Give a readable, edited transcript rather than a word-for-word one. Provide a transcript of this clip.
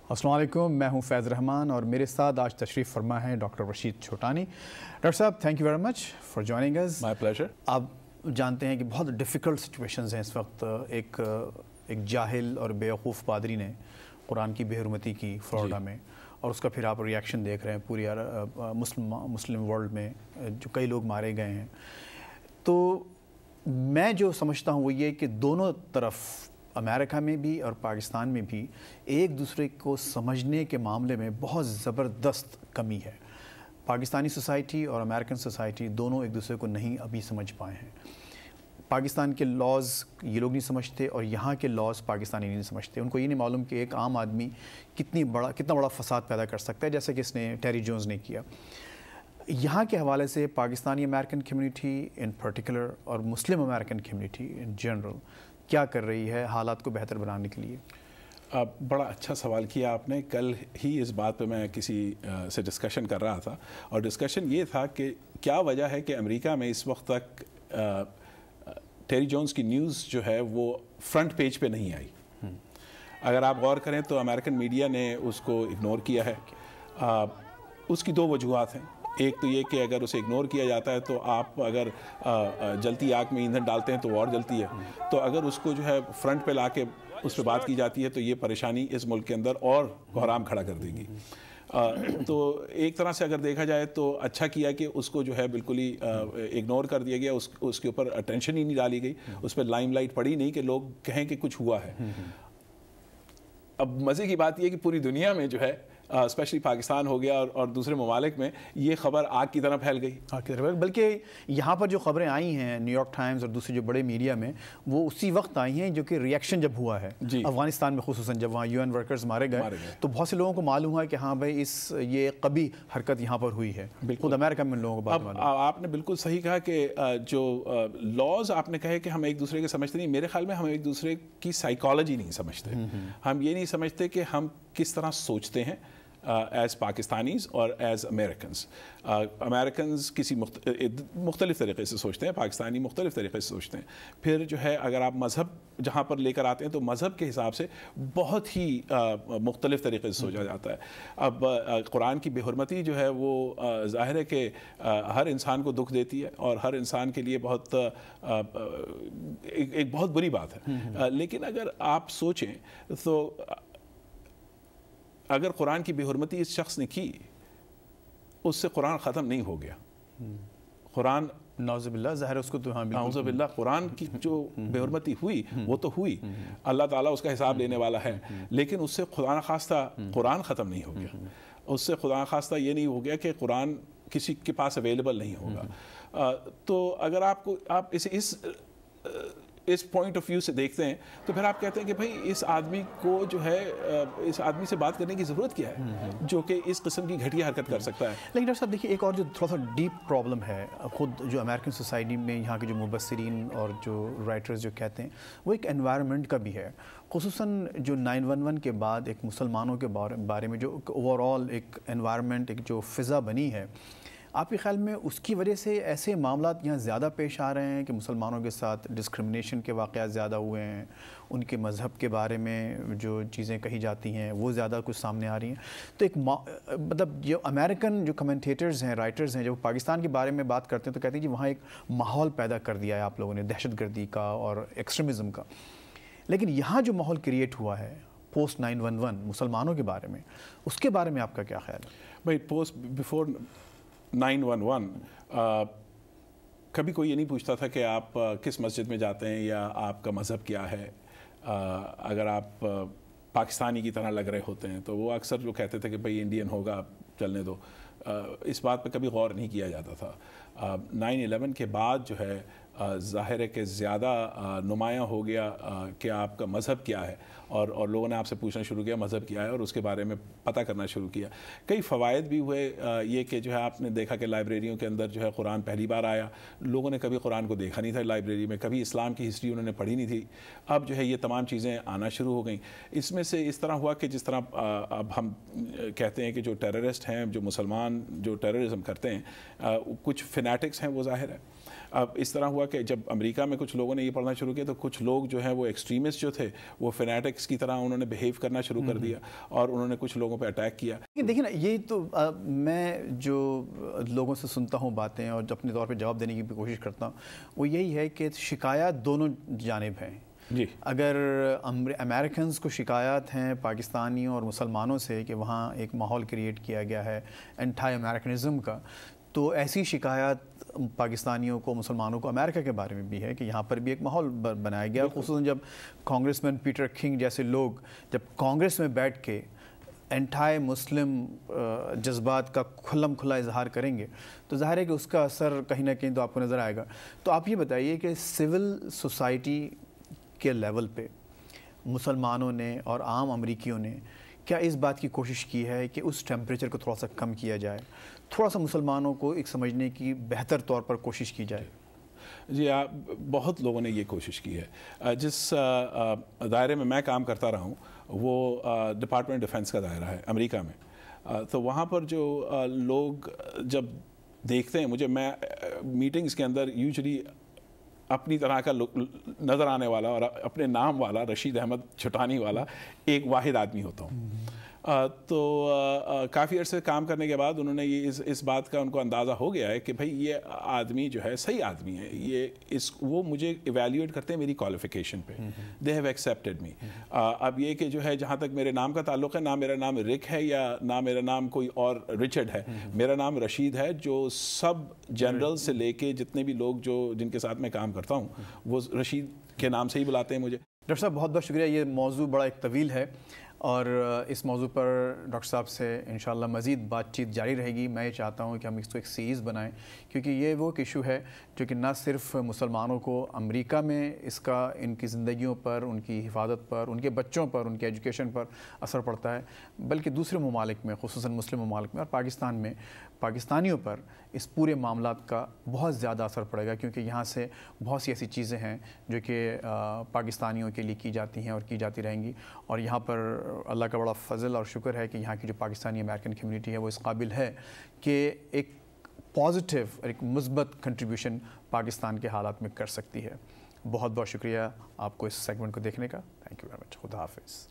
السلام علیکم، میں ہوں فیض رحمان اور میرے ساتھ آج تشریف فرما ہے ڈاکٹر رشید چھوٹانی۔ ڈاکٹر صاحب thank you very much for joining اس۔ My pleasure. آپ جانتے ہیں کہ بہت ڈیفیکلٹ سچویشنز ہیں اس وقت۔ ایک جاہل اور بیوقوف پادری نے قرآن کی بے حرمتی کی فلوریڈا میں، اور اس کا پھر آپ ریاکشن دیکھ رہے ہیں پوری مسلم ورلڈ میں، جو کئی لوگ مارے گئے ہیں۔ تو میں جو سمجھتا ہوں وہ یہ کہ دونوں طرف، امریکہ میں بھی اور پاکستان میں بھی، ایک دوسرے کو سمجھنے کے معاملے میں بہت زبردست کمی ہے۔ پاکستانی سوسائٹی اور امریکن سوسائٹی دونوں ایک دوسرے کو نہیں ابھی سمجھ پائے ہیں۔ پاکستان کے لاز یہ لوگ نہیں سمجھتے اور یہاں کے لاز پاکستانی نہیں سمجھتے۔ ان کو یہ نہیں معلوم کہ ایک عام آدمی کتنا بڑا فساد پیدا کر سکتا ہے، جیسے کہ اس نے ٹیری جونز نے کیا۔ یہاں کے حوالے سے Pakistani American community in particular اور مسلم امریکن کمیونٹی ان جنرل کیا کر رہی ہے حالات کو بہتر بنانے کے لیے؟ بڑا اچھا سوال کیا آپ نے۔ کل ہی اس بات پہ میں کسی سے ڈسکشن کر رہا تھا، اور ڈسکشن یہ تھا کہ کیا وجہ ہے کہ امریکہ میں اس وقت تک ٹیری جونز کی نیوز جو ہے وہ فرنٹ پیج پہ نہیں آئی۔ اگر آپ غور کریں تو امریکن میڈیا نے اس کو اگنور کیا ہے۔ اس کی دو وجوہات ہیں۔ ایک تو یہ کہ اگر اسے اگنور کیا جاتا ہے تو آپ اگر جلتی آگ میں ایندھن ڈالتے ہیں تو وہ اور جلتی ہے، تو اگر اس کو جو ہے فرنٹ پہ لا کے اس پہ بات کی جاتی ہے تو یہ پریشانی اس ملک کے اندر اور بحران کھڑا کر دے گی۔ تو ایک طرح سے اگر دیکھا جائے تو اچھا کیا کہ اس کو جو ہے بالکل ہی اگنور کر دیا گیا، اس کے اوپر اٹینشن ہی نہیں ڈالی گئی، اس پہ لائم لائٹ پڑی نہیں کہ لوگ کہیں کہ کچھ ہوا ہے۔ اب مزے کی بات یہ کہ پوری دنیا میں جو ہے اسپیشلی پاکستان ہو گیا اور دوسرے ممالک میں یہ خبر آگ کی طرح پھیل گئی۔ بلکہ یہاں پر جو خبریں آئی ہیں نیو یارک ٹائمز اور دوسرے جو بڑے میڈیا میں، وہ اسی وقت آئی ہیں جو کہ ریئیکشن جب ہوا ہے افغانستان میں، خصوصاً جب وہاں UN ورکرز مارے گئے تو بہت سے لوگوں کو معلوم ہے کہ ہاں بھائی یہ قبیح حرکت یہاں پر ہوئی ہے۔ خود امریکہ میں لوگوں کو بات معلوم۔ آپ نے بالکل صحیح کہا کہ جو لاز آپ نے کہے کہ ہم ایک دوسرے کے سمجھتے نہیں، میرے خیال میں ہم ایک دوسرے کی سائیکالوجی نہیں سمجھتے۔ ہم یہ نہیں سمجھتے کہ ہم کس طرح سوچتے ہیں ایز پاکستانیز اور ایز امریکنز۔ امریکنز کسی مختلف طریقے سے سوچتے ہیں، پاکستانی مختلف طریقے سے سوچتے ہیں۔ پھر جو ہے اگر آپ مذہب جہاں پر لے کر آتے ہیں تو مذہب کے حساب سے بہت ہی مختلف طریقے سے سوچا جاتا ہے۔ اب قرآن کی بے حرمتی جو ہے وہ ظاہر ہے کہ ہر انسان کو دکھ دیتی ہے اور ہر انسان کے لیے ایک بہت بری بات ہے۔ لیکن اگر آپ سوچیں تو اگر قرآن کی بے حرمتی اس شخص نے کی، اس سے قرآن ختم نہیں ہو گیا۔ قرآن نعوذ باللہ، ظاہر اس کو تو ہاں نعوذ باللہ قرآن کی جو بے حرمتی ہوئی وہ تو ہوئی، اللہ تعالیٰ اس کا حساب لینے والا ہے، لیکن اس سے خدا نخواستہ قرآن ختم نہیں ہو گیا۔ اس سے خدا نخواستہ یہ نہیں ہو گیا کہ قرآن کسی کے پاس اویلیبل نہیں ہوگا۔ تو اگر آپ اسے اس پوائنٹ آف ویو سے دیکھتے ہیں تو پھر آپ کہتے ہیں کہ بھائی اس آدمی کو جو ہے اس آدمی سے بات کرنے کی ضرورت کیا ہے جو کہ اس قسم کی گھٹیا حرکت کر سکتا ہے۔ لیکن ڈاکٹر صاحب دیکھیے، ایک اور جو تھوڑا سا ڈیپ پرابلم ہے خود جو امریکن سوسائٹی میں، یہاں کے جو مبصرین اور جو رائٹرز جو کہتے ہیں، وہ ایک انوائرمنٹ کا بھی ہے۔ خصوصاً جو 9/11 کے بعد ایک مسلمانوں کے بارے میں جو اوور آل ایک انوائرمنٹ، ایک جو فضا بنی ہے، آپ کے خیال میں اس کی وجہ سے ایسے معاملات یہاں زیادہ پیش آ رہے ہیں کہ مسلمانوں کے ساتھ ڈسکرمنیشن کے واقعات زیادہ ہوئے ہیں، ان کے مذہب کے بارے میں جو چیزیں کہی جاتی ہیں وہ زیادہ کچھ سامنے آ رہی ہیں؟ تو ایک مطلب جو امریکن جو کمنٹیٹرز ہیں، رائٹرز ہیں، جب پاکستان کے بارے میں بات کرتے ہیں تو کہتے ہیں کہ وہاں ایک ماحول پیدا کر دیا ہے آپ لوگوں نے دہشت گردی کا اور ایکسٹریمزم کا، لیکن یہاں جو ماحول کریٹ ہوا ہے پوسٹ 9/11 مسلمانوں کے بارے میں، اس کے بارے میں آپ کا کیا خیال ہے؟ بھائی پوسٹ بیفور 9/11 کبھی کوئی یہ نہیں پوچھتا تھا کہ آپ کس مسجد میں جاتے ہیں یا آپ کا مذہب کیا ہے۔ اگر آپ پاکستانی کی طرح لگ رہے ہوتے ہیں تو وہ اکثر جو کہتے تھے کہ بھئی انڈین ہوگا چلنے دو، اس بات پہ کبھی غور نہیں کیا جاتا تھا۔ 9/11 کے بعد جو ہے ظاہر ہے کہ زیادہ نمایاں ہو گیا کہ آپ کا مذہب کیا ہے، اور لوگوں نے آپ سے پوچھنا شروع کیا مذہب کیا ہے اور اس کے بارے میں پتہ کرنا شروع کیا۔ کئی فوائد بھی ہوئے، یہ کہ جو ہے آپ نے دیکھا کہ لائبریریوں کے اندر جو ہے قرآن پہلی بار آیا، لوگوں نے کبھی قرآن کو دیکھا نہیں تھا لائبریری میں، کبھی اسلام کی ہسٹری انہوں نے پڑھی نہیں تھی، اب جو ہے یہ تمام چیزیں آنا شروع ہو گئیں۔ اس میں سے اس طرح ہوا کہ جس طرح اب ہم کہتے ہیں کہ جو ٹیررسٹ ہیں، جو مسلمان جو ٹیررزم کرتے ہیں، کچھ فینیٹکس ہیں وہ ظاہر ہے، اب اس طرح ہوا کہ جب امریکہ میں کچھ لوگوں نے یہ پڑھنا شروع کیا تو کچھ لوگ جو ہیں وہ ایکسٹریمسٹ جو تھے وہ فینیٹکس کی طرح انہوں نے بیہیو کرنا شروع کر دیا اور انہوں نے کچھ لوگوں پہ اٹیک کیا. دیکھیں نا, یہ تو میں جو لوگوں سے سنتا ہوں باتیں اور اپنے طور پہ جواب دینے کی بھی کوشش کرتا ہوں, وہ یہی ہے کہ شکایات دونوں جانب ہیں. جی, اگر امریکنز کو شکایات ہیں پاکستانیوں اور مسلمانوں سے کہ وہاں ایک ماحول کریٹ کیا گیا ہے اینٹائی امریکنزم کا, تو ایسی شکایات پاکستانیوں کو, مسلمانوں کو امریکہ کے بارے میں بھی ہے کہ یہاں پر بھی ایک ماحول بنایا گیا, خصوصاً جب کانگریس مین پیٹر کنگ جیسے لوگ جب کانگریس میں بیٹھ کے اینٹائی مسلم جذبات کا کھلم کھلا اظہار کریں گے تو ظاہر ہے کہ اس کا اثر کہیں نہ کہیں تو آپ کو نظر آئے گا. تو آپ یہ بتائیے کہ سول سوسائٹی کے لیول پہ مسلمانوں نے اور عام امریکیوں نے کیا اس بات کی کوشش کی ہے کہ اس ٹیمپریچر کو تھوڑا سا کم کیا جائے, تھوڑا سا مسلمانوں کو ایک سمجھنے کی بہتر طور پر کوشش کی جائے؟ جی, بہت لوگوں نے یہ کوشش کی ہے. جس دائرے میں کام کرتا رہا ہوں وہ ڈپارٹمنٹ ڈیفنس کا دائرہ ہے امریکہ میں. تو وہاں پر جو لوگ جب دیکھتے ہیں مجھے, میں میٹنگز کے اندر یوزلی اپنی طرح کا نظر آنے والا اور اپنے نام والا رشید احمد چھٹانی والا ایک واحد آدمی ہوتا ہوں. تو کافی عرصے کام کرنے کے بعد انہوں نے یہ اس بات کا ان کو اندازہ ہو گیا ہے کہ بھائی یہ آدمی جو ہے صحیح آدمی ہے, وہ مجھے ایویلیویٹ کرتے ہیں میری کوالیفیکیشن پہ, دے ہیو ایکسیپٹیڈ می. اب یہ کہ جو ہے جہاں تک میرے نام کا تعلق ہے, نہ میرا نام رک ہے یا نہ میرا نام کوئی اور رچرڈ ہے, میرا نام رشید ہے, جو سب جنرل سے لے کے جتنے بھی لوگ جن کے ساتھ میں کام کرتا ہوں وہ رشید کے نام سے ہی بلاتے ہیں مجھے. ڈاکٹر صاحب بہت بہت شکریہ. یہ موضوع بڑا ایک طویل ہے اور اس موضوع پر ڈاکٹر صاحب سے انشاءاللہ مزید بات چیت جاری رہے گی. میں یہ چاہتا ہوں کہ ہم اس کو ایک سیریز بنائیں, کیونکہ یہ وہ ایشو ہے جو کہ نہ صرف مسلمانوں کو امریکہ میں اس کا ان کی زندگیوں پر, ان کی حفاظت پر, ان کے بچوں پر, ان کے ایجوکیشن پر اثر پڑتا ہے, بلکہ دوسرے ممالک میں, خصوصاً مسلم ممالک میں اور پاکستان میں پاکستانیوں پر اس پورے معاملات کا بہت زیادہ اثر پڑے گا, کیونکہ یہاں سے بہت سی ایسی چیزیں ہیں جو کہ پاکستانیوں کے لیے کی جاتی ہیں اور کی جاتی رہیں گی. اور یہاں پر اللہ کا بڑا فضل اور شکر ہے کہ یہاں کی جو پاکستانی امریکن کمیونٹی ہے وہ اس قابل ہے کہ ایک پازیٹیو اور ایک مثبت کنٹریبیوشن پاکستان کے حالات میں کر سکتی ہے. بہت بہت شکریہ آپ کو اس سیگمنٹ کو دیکھنے کا. تھینک یو ویری مچ. خدا حافظ.